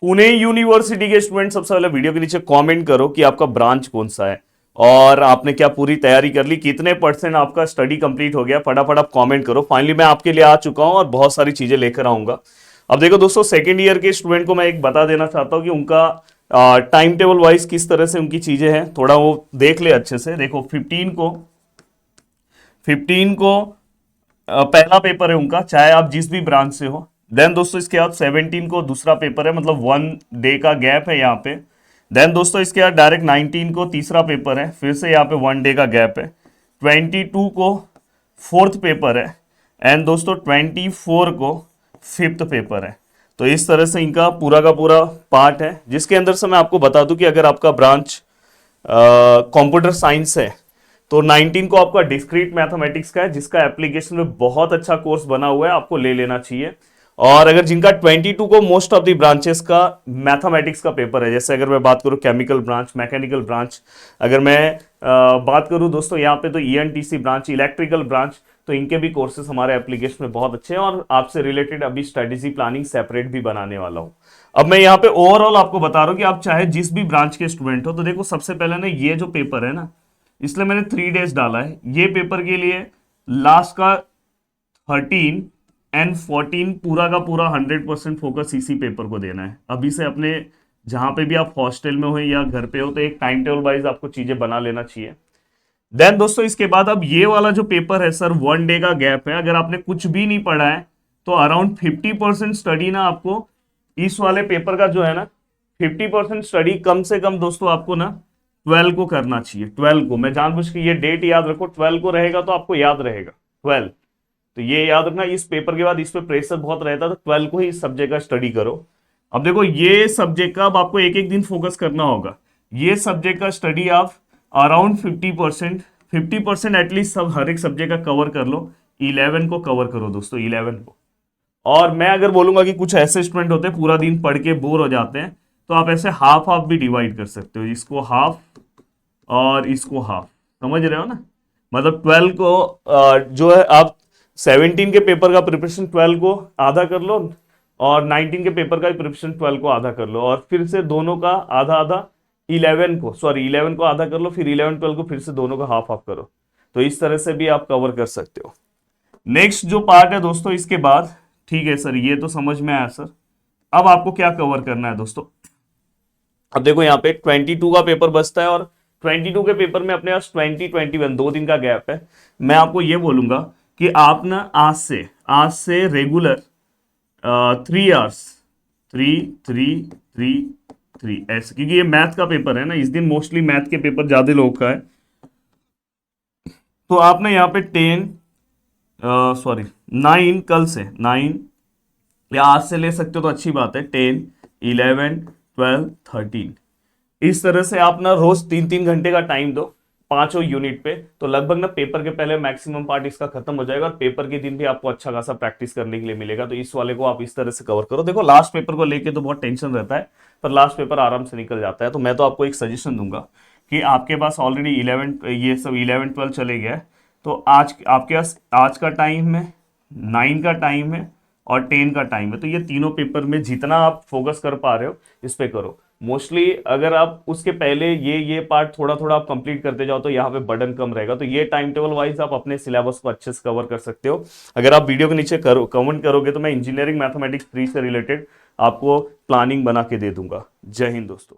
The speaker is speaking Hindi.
पुणे यूनिवर्सिटी के स्टूडेंट सबसे पहले वीडियो के नीचे कमेंट करो कि आपका ब्रांच कौन सा है और आपने क्या पूरी तैयारी कर ली, कितने परसेंट आपका स्टडी कंप्लीट हो गया। फटाफट आप कमेंट करो। फाइनली मैं आपके लिए आ चुका हूं और बहुत सारी चीजें लेकर आऊंगा। अब देखो दोस्तों, सेकेंड ईयर के स्टूडेंट को मैं एक बता देना चाहता हूं कि उनका टाइम टेबल वाइज किस तरह से उनकी चीजें हैं, थोड़ा वो देख ले अच्छे से। देखो 15 को पहला पेपर है उनका, चाहे आप जिस भी ब्रांच से हो। देन दोस्तों इसके बाद 17 को दूसरा पेपर है, मतलब 1 डे का गैप है यहाँ पे। देन दोस्तों इसके बाद डायरेक्ट 19 को तीसरा पेपर है, फिर से यहाँ पे 1 डे का गैप है। 22 को फोर्थ पेपर है एंड दोस्तों 24 को फिफ्थ पेपर है। तो इस तरह से इनका पूरा का पूरा पार्ट है, जिसके अंदर से मैं आपको बता दूं कि अगर आपका ब्रांच कंप्यूटर साइंस है तो 19 को आपका डिस्क्रीट मैथमेटिक्स का है, जिसका एप्लीकेशन में बहुत अच्छा कोर्स बना हुआ है, आपको ले लेना चाहिए। और अगर जिनका 22 को मोस्ट ऑफ द ब्रांचेस का मैथमेटिक्स का पेपर है, जैसे अगर मैं बात करूं केमिकल ब्रांच, मैकेनिकल ब्रांच, अगर मैं बात करूं दोस्तों यहाँ पे तो ईएनटीसी ब्रांच, इलेक्ट्रिकल ब्रांच, तो इनके भी कोर्सेज हमारे एप्लीकेशन में बहुत अच्छे हैं और आपसे रिलेटेड अभी स्ट्रेटेजी प्लानिंग सेपरेट भी बनाने वाला हूं। अब मैं यहाँ पे ओवरऑल आपको बता रहा हूं कि आप चाहे जिस भी ब्रांच के स्टूडेंट हो, तो देखो सबसे पहले ना ये जो पेपर है ना, इसलिए मैंने 3 डेज डाला है। ये पेपर के लिए लास्ट का 13 एंड 14 पूरा का पूरा 100% फोकस इसी पेपर को देना है। अभी से अपने जहां पे भी आप हॉस्टल में हो या घर पे हो, तो एक टाइम टेबल वाइज आपको चीजें बना लेना चाहिए। देन दोस्तों इसके बाद अब ये वाला जो पेपर है सर, 1 डे का गैप है। अगर आपने कुछ भी नहीं पढ़ा है तो अराउंड 50% स्टडी ना आपको इस वाले पेपर का जो है ना, 50% स्टडी कम से कम दोस्तों आपको ना 12 को करना चाहिए। 12 को, मैं जानबूझ के ये डेट याद रखो, 12 को रहेगा तो आपको याद रहेगा 12। तो ये याद रखना, इस पेपर के बाद इस पे प्रेशर बहुत रहता है, तो 12 को ही इस सब्जेक्ट का स्टडी करो। अब देखो ये सब्जेक्ट का अब आपको एक एक दिन फोकस करना होगा। ये सब्जेक्ट का स्टडी आप अराउंड 50% एटलीस्ट सब हर एक सब्जेक्ट का कवर कर लो। 11 को कवर करो दोस्तों, 11 को। और मैं अगर बोलूंगा कि कुछ ऐसे स्टूडेंट होते हैं पूरा दिन पढ़ के बोर हो जाते हैं, तो आप ऐसे हाफ हाफ भी डिवाइड कर सकते हो, इसको हाफ और इसको हाफ। समझ रहे हो ना? मतलब 12 को जो है आप 17 के पेपर का प्रिपरेशन 12 को आधा कर लो और 19 के पेपर का प्रिपरेशन 12 को आधा कर लो, और फिर से दोनों का आधा आधा 11 को आधा कर लो, फिर 11 12 को फिर से दोनों का हाफ हाफ करो। तो इस तरह से भी आप कवर कर सकते हो। नेक्स्ट जो पार्ट है दोस्तों इसके बाद, ठीक है सर ये तो समझ में आया सर, अब आपको क्या कवर करना है दोस्तों। अब देखो यहाँ पे 22 का पेपर बचता है और 22 के पेपर में अपने पास 20 21 2 दिन का गैप है। मैं आपको ये बोलूंगा कि आप ना आज से रेगुलर 3 आवर्स, 3 3 3 3 ऐसे, क्योंकि ये मैथ का पेपर है ना, इस दिन मोस्टली मैथ के पेपर ज्यादा लोग का है। तो आप ना यहाँ पे 9, कल से 9 या आज से ले सकते हो तो अच्छी बात है। 10 11 12 13 इस तरह से आप ना रोज 3 3 घंटे का टाइम दो पांचों यूनिट पे, तो लगभग ना पेपर के पहले मैक्सिमम पार्ट इसका खत्म हो जाएगा और पेपर के दिन भी आपको अच्छा खासा प्रैक्टिस करने के लिए मिलेगा। तो इस वाले को आप इस तरह से कवर करो। देखो लास्ट पेपर को लेके तो बहुत टेंशन रहता है, पर लास्ट पेपर आराम से निकल जाता है। तो मैं तो आपको एक सजेशन दूंगा कि आपके पास ऑलरेडी 11 ये सब 11 12 चले गया है, तो आज आपके पास आज का टाइम है, 9 का टाइम है और 10 का टाइम है। तो ये तीनों पेपर में जितना आप फोकस कर पा रहे हो इस पे करो। मोस्टली अगर आप उसके पहले ये पार्ट थोड़ा थोड़ा आप कंप्लीट करते जाओ तो यहाँ पे बर्डन कम रहेगा। तो ये टाइम टेबल वाइज आप अपने सिलेबस को अच्छे से कवर कर सकते हो। अगर आप वीडियो के नीचे कमेंट करोगे तो मैं इंजीनियरिंग मैथमेटिक्स 3 से रिलेटेड आपको प्लानिंग बना के दे दूंगा। जय हिंद दोस्तों।